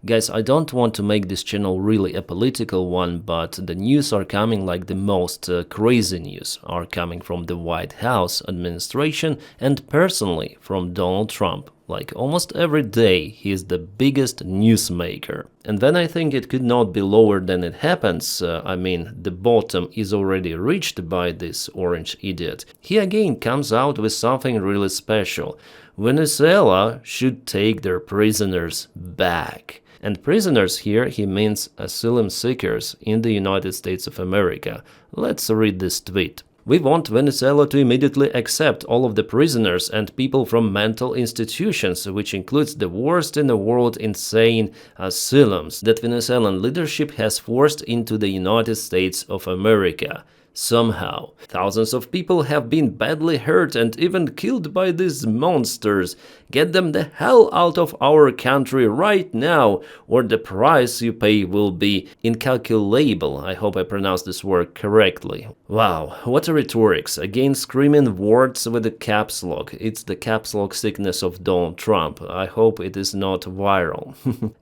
Guys, I don't want to make this channel really a political one, but the news are coming like the most crazy news are coming from the White House administration and personally from Donald Trump. Like almost every day, he is the biggest newsmaker. And then I think it could not be lower than it happens. I mean, the bottom is already reached by this orange idiot. He again comes out with something really special. Venezuela should take their prisoners back. And prisoners here, he means asylum seekers in the United States of America. Let's read this tweet. We want Venezuela to immediately accept all of the prisoners and people from mental institutions, which includes the worst in the world insane asylums that Venezuelan leadership has forced into the United States of America. Somehow, thousands of people have been badly hurt and even killed by these monsters. Get them the hell out of our country right now, or the price you pay will be incalculable. I hope I pronounced this word correctly. Wow, what a rhetorics. Again, screaming words with the caps lock. It's the caps lock sickness of Donald Trump. I hope it is not viral.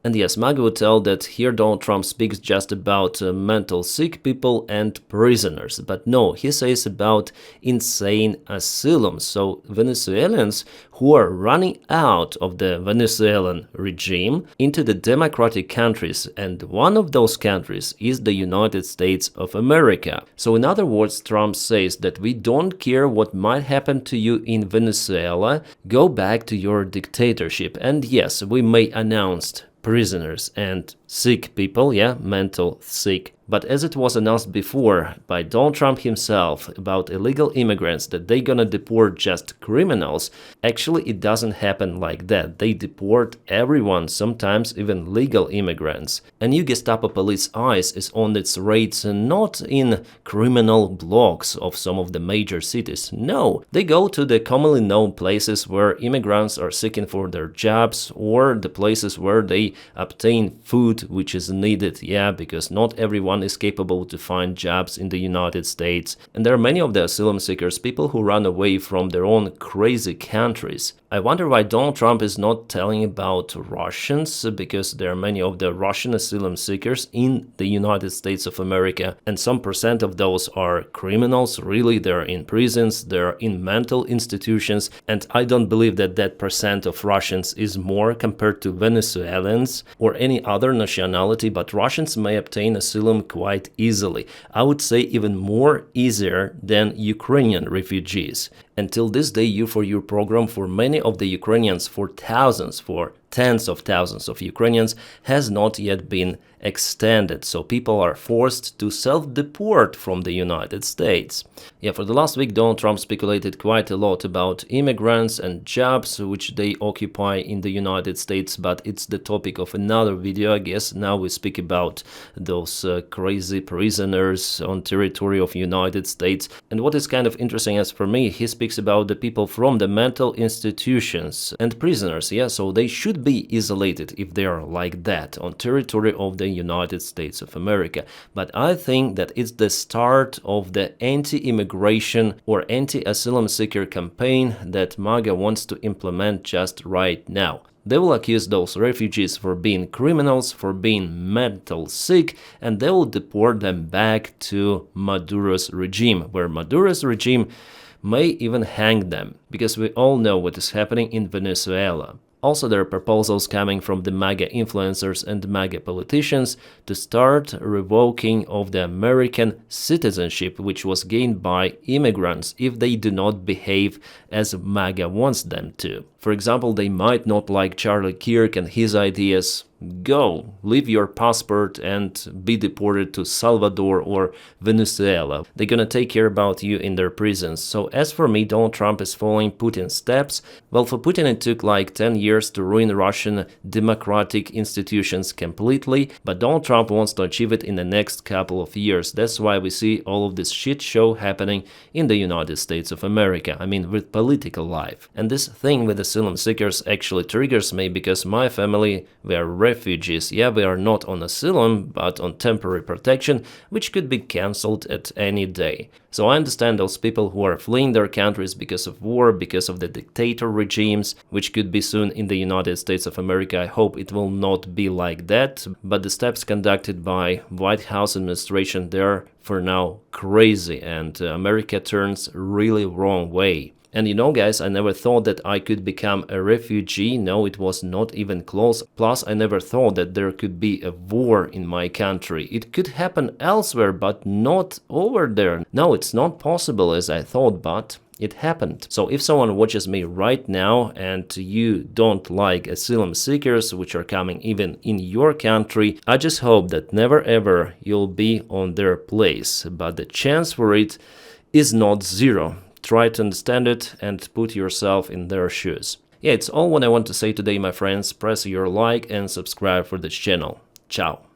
And yes, MAGA would tell that here Donald Trump speaks just about mental sick people and prisoners. But no, he says about insane asylums. So Venezuelans who are running out of the Venezuelan regime into the democratic countries, and one of those countries is the United States of America. So in other words, Trump says that we don't care what might happen to you in Venezuela, go back to your dictatorship. And yes, we may announce prisoners and sick people, yeah, mental sick. But as it was announced before by Donald Trump himself about illegal immigrants that they're gonna deport just criminals, actually it doesn't happen like that. They deport everyone, sometimes even legal immigrants. And new Gestapo police eyes is on its raids not in criminal blocks of some of the major cities. No, they go to the commonly known places where immigrants are seeking for their jobs or the places where they obtain food which is needed, yeah, because not everyone is capable to find jobs in the United States. And there are many of the asylum seekers, people who run away from their own crazy countries. I wonder why Donald Trump is not telling about Russians, because there are many of the Russian asylum seekers in the United States of America, and some percent of those are criminals. Really, they're in prisons, they're in mental institutions, and I don't believe that that percent of Russians is more compared to Venezuelans or any other nationality, but Russians may obtain asylum quite easily. I would say even more easier than Ukrainian refugees. Until this day, U4U program for many of the Ukrainians, for thousands, for tens of thousands of Ukrainians, has not yet been extended. So people are forced to self-deport from the United States. Yeah, for the last week, Donald Trump speculated quite a lot about immigrants and jobs which they occupy in the United States, but it's the topic of another video, I guess. Now we speak about those crazy prisoners on territory of United States. And what is kind of interesting as for me, he speaks about the people from the mental institutions and prisoners, yeah, so they should be isolated if they are like that on territory of the United States of America. But I think that it's the start of the anti-immigration or anti-asylum seeker campaign that MAGA wants to implement just right now. They will accuse those refugees for being criminals, for being mental sick, and they will deport them back to Maduro's regime, where Maduro's regime may even hang them, because we all know what is happening in Venezuela. Also, there are proposals coming from the MAGA influencers and MAGA politicians to start revoking of the American citizenship which was gained by immigrants if they do not behave as MAGA wants them to. For example, they might not like Charlie Kirk and his ideas. Go, leave your passport and be deported to Salvador or Venezuela. They're gonna take care about you in their prisons. So as for me, Donald Trump is following Putin's steps. Well, for Putin it took like 10 years to ruin Russian democratic institutions completely, but Donald Trump wants to achieve it in the next couple of years. That's why we see all of this shit show happening in the United States of America. I mean, with political life. And this thing with the asylum seekers actually triggers me because my family, we are refugees. Yeah, we are not on asylum, but on temporary protection, which could be cancelled at any day. So I understand those people who are fleeing their countries because of war, because of the dictator regimes, which could be soon in the United States of America. I hope it will not be like that, but the steps conducted by White House administration, they're for now crazy, and America turns really wrong way. And you know, guys, I never thought that I could become a refugee. No, it was not even close. Plus, I never thought that there could be a war in my country. It could happen elsewhere, but not over there. No, it's not possible as I thought, but it happened. So if someone watches me right now and you don't like asylum seekers which are coming even in your country, I just hope that never ever you'll be on their place. But the chance for it is not zero. Try to understand it and put yourself in their shoes. Yeah, it's all what I want to say today, my friends. Press your like and subscribe for this channel. Ciao.